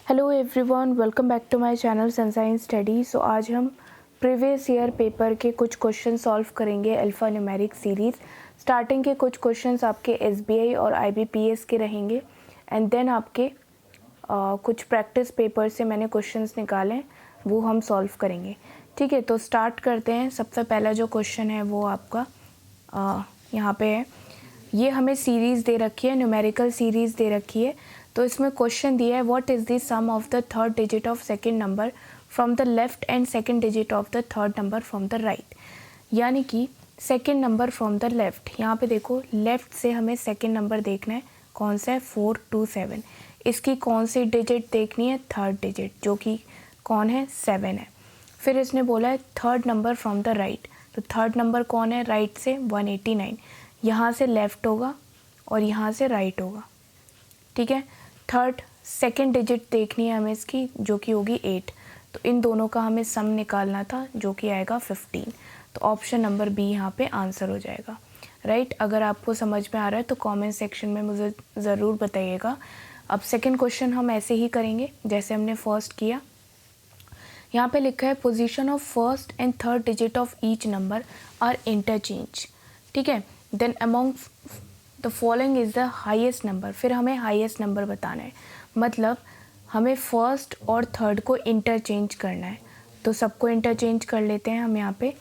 Hello everyone, welcome back to my channel Sunshine Study. So आज हम previous year paper के कुछ question solve करेंगे अल्फा न्यूमेरिक सीरीज़। स्टार्टिंग के कुछ क्वेश्चंस आपके एसबीआई और आईबीपीएस के रहेंगे एंड देन आपके कुछ प्रैक्टिस पेपर से मैंने क्वेश्चंस निकाले, वो हम सॉल्व करेंगे। ठीक है, तो स्टार्ट करते हैं। सबसे पहला जो क्वेश्चन है वो आपका यहाँ पे है। ये हमें सीरीज़ दे रखी है, न्यूमेरिकल सीरीज़ दे रखी है। तो इसमें क्वेश्चन दिया है, what is the sum of the third digit of second number from the left and second digit of the third number from the right. यानी कि second number from the left, यहाँ पे देखो लेफ्ट से हमें second number देखना है, कौन सा है 427। इसकी कौन सी डिजिट देखनी है, थर्ड डिजिट, जो कि कौन है 7 है। फिर इसने बोला है third number from the right, तो थर्ड नंबर कौन है राइट से 189। यहाँ से लेफ़्ट होगा और यहाँ से राइट होगा। ठीक है, थर्ड सेकंड डिजिट देखनी है हमें इसकी, जो कि होगी 8। तो इन दोनों का हमें सम निकालना था, जो कि आएगा 15। तो ऑप्शन नंबर बी यहाँ पे आंसर हो जाएगा। राइट, अगर आपको समझ में आ रहा है तो कमेंट सेक्शन में मुझे ज़रूर बताइएगा। अब सेकंड क्वेश्चन हम ऐसे ही करेंगे जैसे हमने फर्स्ट किया। यहाँ पे लिखा है position of first and third digit of each number are interchange. ठीक है, then among the following is the highest number. फिर हमें हाईएस्ट नंबर बताना है, मतलब हमें फर्स्ट और थर्ड को इंटरचेंज करना है। तो सबको इंटरचेंज कर लेते हैं हम यहाँ पे।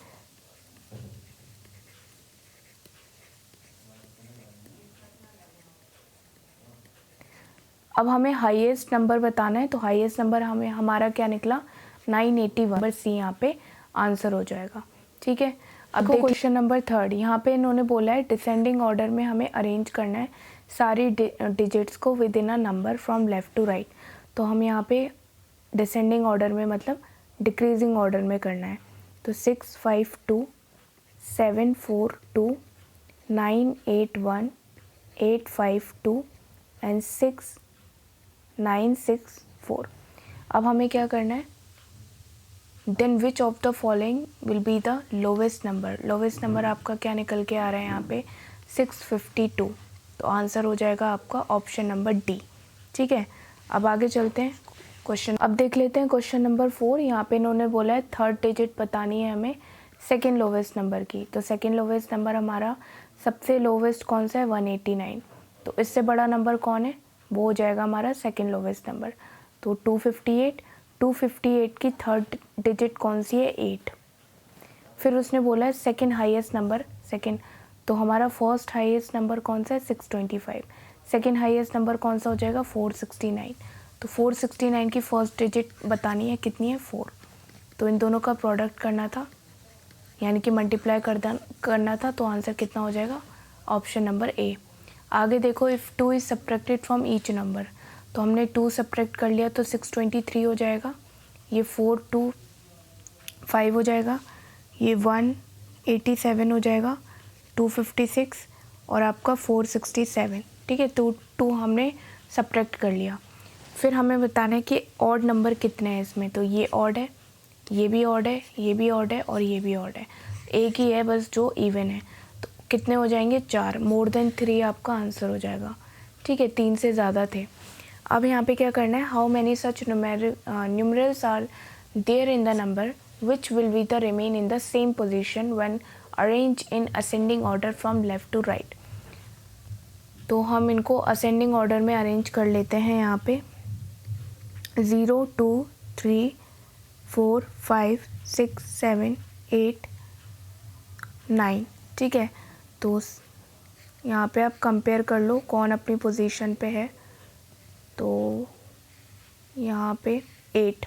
अब हमें हाईएस्ट नंबर बताना है, तो हाईएस्ट नंबर हमें हमारा क्या निकला 981। नंबर सी यहाँ पे आंसर हो जाएगा। ठीक है, अब क्वेश्चन नंबर थर्ड, यहाँ पे इन्होंने बोला है डिसेंडिंग ऑर्डर में हमें अरेंज करना है सारी डिजिट्स को within a number from left to right. तो हम यहाँ पे डिसेंडिंग ऑर्डर में मतलब डिक्रीजिंग ऑर्डर में करना है। तो 652 742 981 852 एंड 6964। अब हमें क्या करना है, then which of the following will be the lowest number. Lowest number आपका क्या निकल के आ रहा है यहाँ पे 652। तो आंसर हो जाएगा आपका ऑप्शन नंबर डी। ठीक है, अब आगे चलते हैं क्वेश्चन। अब देख लेते हैं क्वेश्चन नंबर 4। यहाँ पे इन्होंने बोला है थर्ड डिजिट बतानी है हमें सेकेंड लोवेस्ट नंबर की। तो सेकेंड लोवेस्ट नंबर हमारा सबसे लोवेस्ट कौन सा है 189। तो इससे बड़ा नंबर कौन है, वो हो जाएगा हमारा सेकेंड लोवेस्ट नंबर। तो 258 की थर्ड डिजिट कौन सी है 8। फिर उसने बोला है सेकंड हाईएस्ट नंबर, सेकंड, तो हमारा फर्स्ट हाईएस्ट नंबर कौन सा है 625। सेकंड हाईएस्ट नंबर कौन सा हो जाएगा 469। तो 469 की फर्स्ट डिजिट बतानी है, कितनी है 4। तो इन दोनों का प्रोडक्ट करना था, यानी कि मल्टीप्लाई करना था। तो आंसर कितना हो जाएगा, ऑप्शन नंबर ए। आगे देखो, if 2 is subtracted from each number, तो हमने 2 सब्ट्रैक्ट कर लिया तो 623 हो जाएगा। ये 425 हो जाएगा, ये 187 हो जाएगा, 256 और आपका 467। ठीक है, 2 हमने सब्ट्रैक्ट कर लिया। फिर हमें बताना है कि ऑड नंबर कितने हैं इसमें। तो ये ऑड है, ये भी ऑड है, ये भी ऑड है और ये भी ऑड है। एक ही है बस जो इवन है। तो कितने हो जाएंगे 4। मोर देन 3 आपका आंसर हो जाएगा। ठीक है, 3 से ज़्यादा थे। अब यहाँ पे क्या करना है, how many such numerals are there in the number which will be the remain in the same position when arrange in ascending order from left to right. तो हम इनको असेंडिंग ऑर्डर में अरेंज कर लेते हैं। यहाँ पे 0 2 3 4 5 6 7 8 9। ठीक है, तो यहाँ पे आप कंपेयर कर लो कौन अपनी पोजीशन पे है। तो यहाँ पे 8,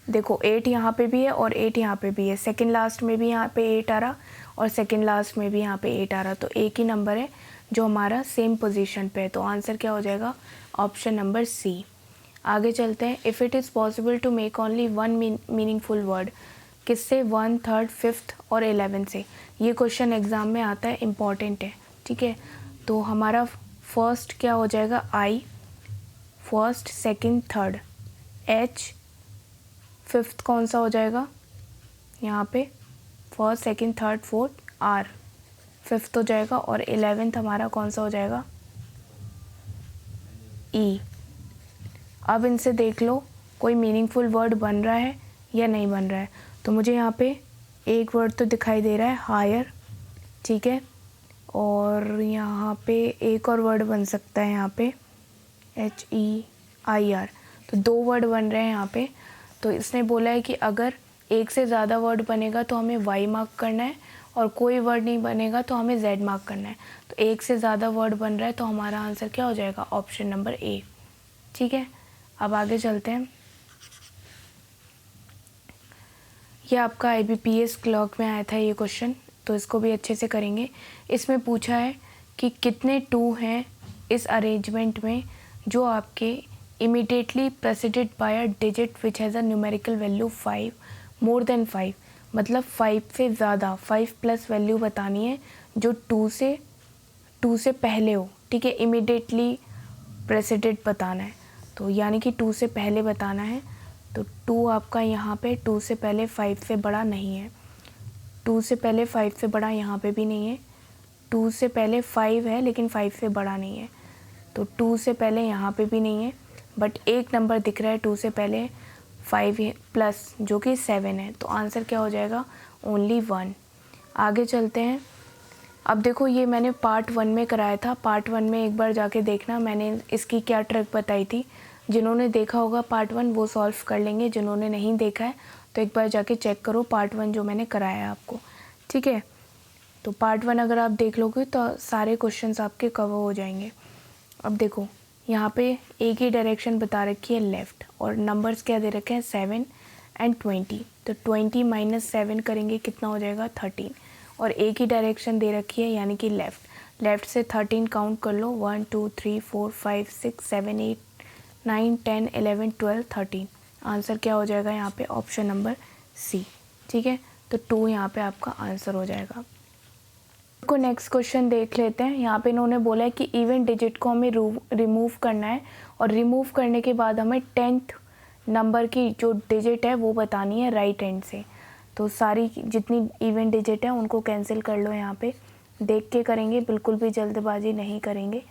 देखो 8 यहाँ पे भी है और 8 यहाँ पे भी है। सेकंड लास्ट में भी यहाँ पे 8 आ रहा और सेकंड लास्ट में भी यहाँ पे 8 आ रहा। तो एक ही नंबर है जो हमारा सेम पोजीशन पे है। तो आंसर क्या हो जाएगा, ऑप्शन नंबर सी। आगे चलते हैं, if it is possible to make only one meaningful word, किससे, 1 3 5 और 11 से। ये क्वेश्चन एग्ज़ाम में आता है, इम्पॉर्टेंट है। ठीक है, तो हमारा फर्स्ट क्या हो जाएगा I, first second third H, fifth कौन सा हो जाएगा यहाँ पे first second third fourth R, fifth हो जाएगा। और 11th हमारा कौन सा हो जाएगा ई। अब इनसे देख लो कोई मीनिंगफुल वर्ड बन रहा है या नहीं बन रहा है। तो मुझे यहाँ पे एक वर्ड तो दिखाई दे रहा है हायर, ठीक है, और यहाँ पे एक और वर्ड बन सकता है यहाँ पे HEIR, तो 2 वर्ड बन रहे हैं यहाँ पे। तो इसने बोला है कि अगर एक से ज़्यादा वर्ड बनेगा तो हमें Y मार्क करना है, और कोई वर्ड नहीं बनेगा तो हमें Z मार्क करना है। तो एक से ज़्यादा वर्ड बन रहा है तो हमारा आंसर क्या हो जाएगा, ऑप्शन नंबर A, ठीक है। अब आगे चलते हैं। ये आपका IBPS क्लर्क में आया था ये क्वेश्चन, तो इसको भी अच्छे से करेंगे। इसमें पूछा है कि कितने 2 हैं इस अरेंजमेंट में जो आपके immediately preceded by a digit which has a numerical value 5 more than 5, मतलब 5 से ज़्यादा, 5 प्लस वैल्यू बतानी है जो 2 से पहले हो, ठीक है। इमीडिएटली प्रेसिडेड बताना है, तो यानी कि 2 से पहले बताना है। तो 2 आपका यहाँ पे 2 से पहले 5 से बड़ा नहीं है, 2 से पहले 5 से बड़ा यहाँ पे भी नहीं है, 2 से पहले 5 है लेकिन 5 से बड़ा नहीं है, तो 2 से पहले यहाँ पे भी नहीं है, बट एक नंबर दिख रहा है 2 से पहले 5 प्लस जो कि 7 है। तो आंसर क्या हो जाएगा, ओनली 1। आगे चलते हैं। अब देखो ये मैंने पार्ट 1 में कराया था, पार्ट 1 में एक बार जाके देखना मैंने इसकी क्या ट्रिक बताई थी। जिन्होंने देखा होगा पार्ट 1 वो सॉल्व कर लेंगे, जिन्होंने नहीं देखा है तो एक बार जाके चेक करो पार्ट 1 जो मैंने कराया आपको, ठीक है। तो पार्ट 1 अगर आप देख लोगे तो सारे क्वेश्चंस आपके कवर हो जाएंगे। अब देखो यहाँ पे एक ही डायरेक्शन बता रखी है लेफ़्ट, और नंबर्स क्या दे रखे हैं 7 एंड 20, तो 20 माइनस 7 करेंगे कितना हो जाएगा 13, और एक ही डायरेक्शन दे रखी है यानी कि लेफ़्ट से 13 काउंट कर लो, 1 2 3 4 5 6 7 8 9 10 11 12 13। आंसर क्या हो जाएगा यहाँ पे, ऑप्शन नंबर C, ठीक है। तो 2 यहाँ पे आपका आंसर हो जाएगा। को नेक्स्ट क्वेश्चन देख लेते हैं। यहाँ पे इन्होंने बोला है कि इवन डिजिट को हमें रिमूव करना है, और रिमूव करने के बाद हमें 10th नंबर की जो डिजिट है वो बतानी है राइट हैंड से। तो सारी जितनी इवन डिजिट है उनको कैंसिल कर लो, यहाँ पे देख के करेंगे, बिल्कुल भी जल्दबाजी नहीं करेंगे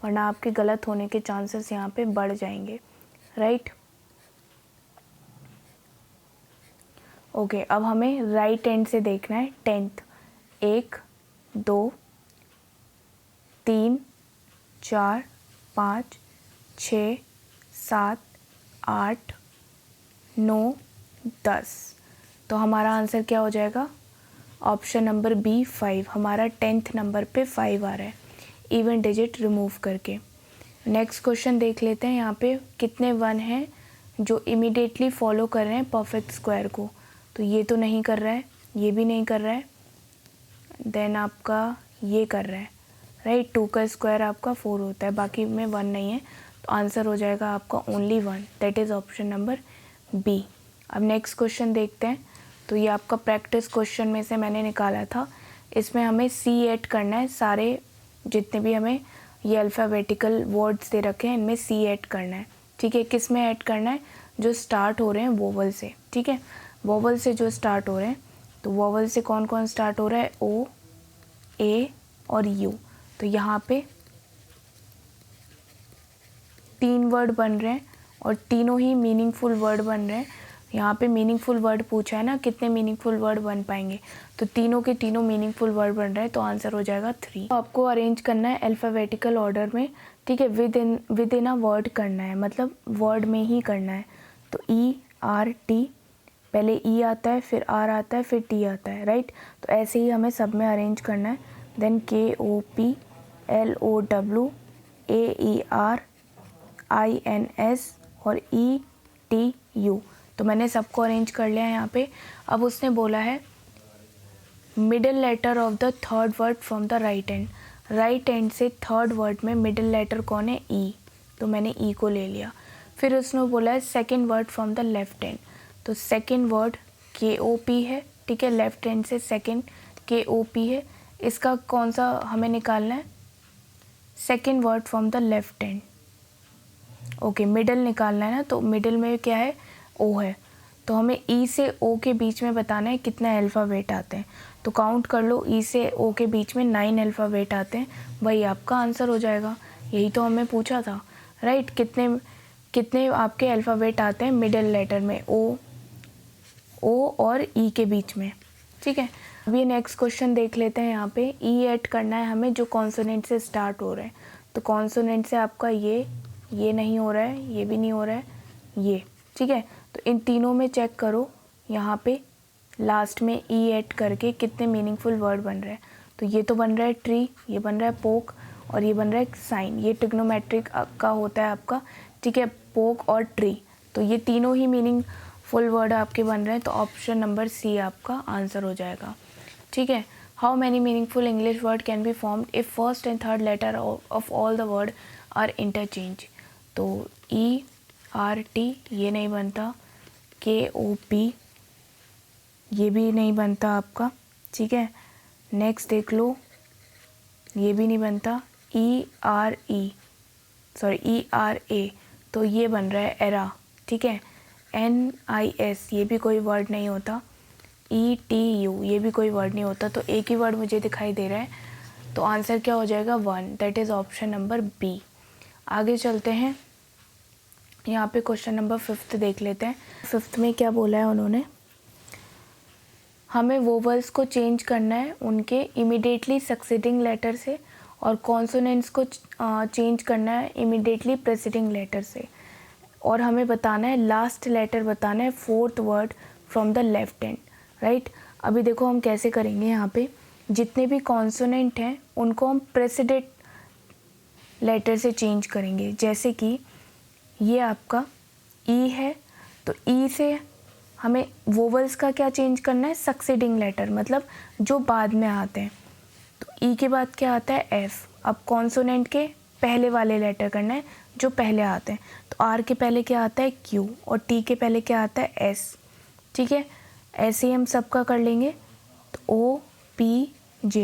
वरना आपके गलत होने के चांसेस यहाँ पे बढ़ जाएंगे, राइट। ओके, अब हमें राइट हैंड से देखना है 10th। 1 2 3 4 5 6 7 8 9 10। तो हमारा आंसर क्या हो जाएगा, ऑप्शन नंबर B 5। हमारा 10th नंबर पे 5 आ रहा है इवन डिजिट रिमूव करके। नेक्स्ट क्वेश्चन देख लेते हैं। यहाँ पे कितने 1 हैं जो इमीडिएटली फॉलो कर रहे हैं परफेक्ट स्क्वायर को। तो ये तो नहीं कर रहा है, ये भी नहीं कर रहा है, देन आपका ये कर रहा है, राइट। 2 का स्क्वायर आपका 4 होता है, बाकी में 1 नहीं है, तो आंसर हो जाएगा आपका only 1, that is option number B। अब नेक्स्ट क्वेश्चन देखते हैं। तो ये आपका प्रैक्टिस क्वेश्चन में से मैंने निकाला था। इसमें हमें C ऐड करना है, सारे जितने भी हमें ये अल्फ़ाबेटिकल वर्ड्स दे रखे हैं इनमें C ऐड करना है, ठीक है। किस में ऐड करना है, जो स्टार्ट हो रहे हैं वोवल से, ठीक है। वोवल से जो स्टार्ट हो रहे हैं, तो वोवल से कौन कौन स्टार्ट हो रहा है, O A और U। तो यहाँ पे 3 वर्ड बन रहे हैं और तीनों ही मीनिंगफुल वर्ड बन रहे हैं। यहाँ पे मीनिंगफुल वर्ड पूछा है ना, कितने मीनिंगफुल वर्ड बन पाएंगे, तो तीनों के तीनों मीनिंगफुल वर्ड बन रहे हैं, तो आंसर हो जाएगा 3। तो आपको अरेंज करना है अल्फ़ाबेटिकल ऑर्डर में, ठीक है, विद इन अ वर्ड करना है, मतलब वर्ड में ही करना है। तो ERT, पहले E आता है, फिर R आता है, फिर T आता है, राइट। तो ऐसे ही हमें सब में अरेंज करना है। Then KOP LOW AER INS और ETU। तो मैंने सबको अरेंज कर लिया है यहाँ पे। अब उसने बोला है middle letter of the third word from the right hand. Right hand से थर्ड वर्ड में मिडिल लेटर कौन है, E, तो मैंने E को ले लिया। फिर उसने बोला है second word from the left hand, तो सेकेंड वर्ड KOP है, ठीक है, लेफ्ट हैंड से सेकेंड KOP है। इसका कौन सा हमें निकालना है, second word from the left hand, okay, middle निकालना है ना। तो मिडल में क्या है, O है, तो हमें E से O के बीच में बताना है कितना अल्फ़ाबेट आते हैं। तो काउंट कर लो, E से O के बीच में 9 अल्फ़ाबेट आते हैं, वही आपका आंसर हो जाएगा। यही तो हमें पूछा था, राइट। कितने कितने आपके अल्फ़ाबेट आते हैं मिडिल लेटर में, ओ और ई के बीच में, ठीक है। अभी नेक्स्ट क्वेश्चन देख लेते हैं। यहाँ पे ई ऐड करना है हमें जो कॉन्सोनेंट से स्टार्ट हो रहे हैं। तो कॉन्सोनेंट से आपका ये नहीं हो रहा है, ये भी नहीं हो रहा है, ये, ठीक है। तो इन तीनों में चेक करो, यहाँ पे लास्ट में ई ऐड करके कितने मीनिंगफुल वर्ड बन रहे हैं। तो ये तो बन रहा है ट्री, ये बन रहा है पोक और ये बन रहा है साइन। ये ट्रिग्नोमेट्रिक का होता है आपका, ठीक है, पोक और ट्री। तो ये तीनों ही मीनिंगफुल वर्ड आपके बन रहे हैं। तो ऑप्शन नंबर सी आपका आंसर हो जाएगा, ठीक है। How many meaningful English word can be formed if first and third letter of all the word are interchange. तो ERT ये नहीं बनता, KOP ये भी नहीं बनता आपका, ठीक है। नेक्स्ट देख लो, ये भी नहीं बनता, ERA तो ये बन रहा है एरा, ठीक है। NIS ये भी कोई वर्ड नहीं होता, ETU ये भी कोई वर्ड नहीं होता। तो एक ही वर्ड मुझे दिखाई दे रहा है, तो आंसर क्या हो जाएगा 1, that is option number B. आगे चलते हैं, यहाँ पे क्वेश्चन नंबर 5 देख लेते हैं। 5 में क्या बोला है उन्होंने, हमें वोवल्स को चेंज करना है उनके इमीडिएटली सक्सीडिंग लेटर से, और कॉन्सोनेंट्स को चेंज करना है इमीडिएटली प्रेसिडिंग लेटर से, और हमें बताना है लास्ट लेटर बताना है 4th word from the left hand, right. अभी देखो हम कैसे करेंगे, यहाँ पे जितने भी कॉन्सोनेंट हैं उनको हम प्रेसिडेंट लेटर से चेंज करेंगे। जैसे कि ये आपका ई है, तो ई से हमें वोवल्स का क्या चेंज करना है, सक्सीडिंग लेटर, मतलब जो बाद में आते हैं। तो ई के बाद क्या आता है एफ। अब कॉन्सोनेंट के पहले वाले लेटर करना है जो पहले आते हैं। तो आर के पहले क्या आता है क्यू, और टी के पहले क्या आता है एस, ठीक है। ऐसे ही हम सबका कर लेंगे। तो OPJ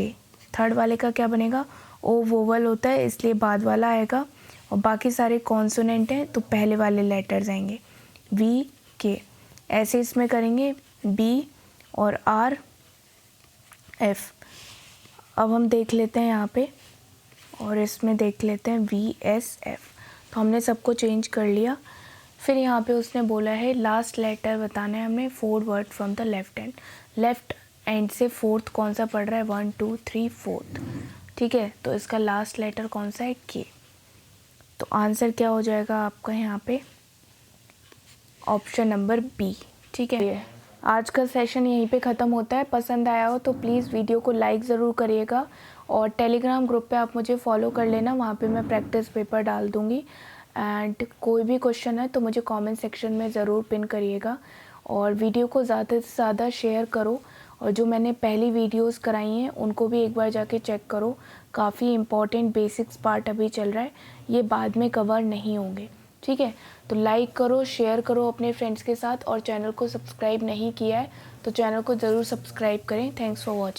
थर्ड वाले का क्या बनेगा, ओ वोवल होता है इसलिए बाद वाला आएगा, और बाकी सारे कॉन्सोनेंट हैं तो पहले वाले लेटर्स आएंगे, VK। ऐसे इसमें करेंगे B और RF। अब हम देख लेते हैं यहाँ पे, और इसमें देख लेते हैं VSF। तो हमने सबको चेंज कर लिया। फिर यहाँ पे उसने बोला है लास्ट लेटर बताना है हमें 4 word from the left hand. Left hand से 4th कौन सा पड़ रहा है, 1 2 3 4th, ठीक है। तो इसका लास्ट लेटर कौन सा है, K। तो आंसर क्या हो जाएगा आपका यहाँ पे, ऑप्शन नंबर बी, ठीक है। आज का सेशन यहीं पे ख़त्म होता है। पसंद आया हो तो प्लीज़ वीडियो को लाइक ज़रूर करिएगा, और टेलीग्राम ग्रुप पे आप मुझे फॉलो कर लेना, वहाँ पे मैं प्रैक्टिस पेपर डाल दूँगी। एंड कोई भी क्वेश्चन है तो मुझे कमेंट सेक्शन में ज़रूर पिन करिएगा, और वीडियो को ज़्यादा से ज़्यादा शेयर करो, और जो मैंने पहली वीडियोस कराई हैं उनको भी एक बार जाके चेक करो। काफ़ी इंपॉर्टेंट बेसिक्स पार्ट अभी चल रहा है, ये बाद में कवर नहीं होंगे, ठीक है। तो लाइक करो, शेयर करो अपने फ्रेंड्स के साथ, और चैनल को सब्सक्राइब नहीं किया है तो चैनल को ज़रूर सब्सक्राइब करें। Thanks for watching.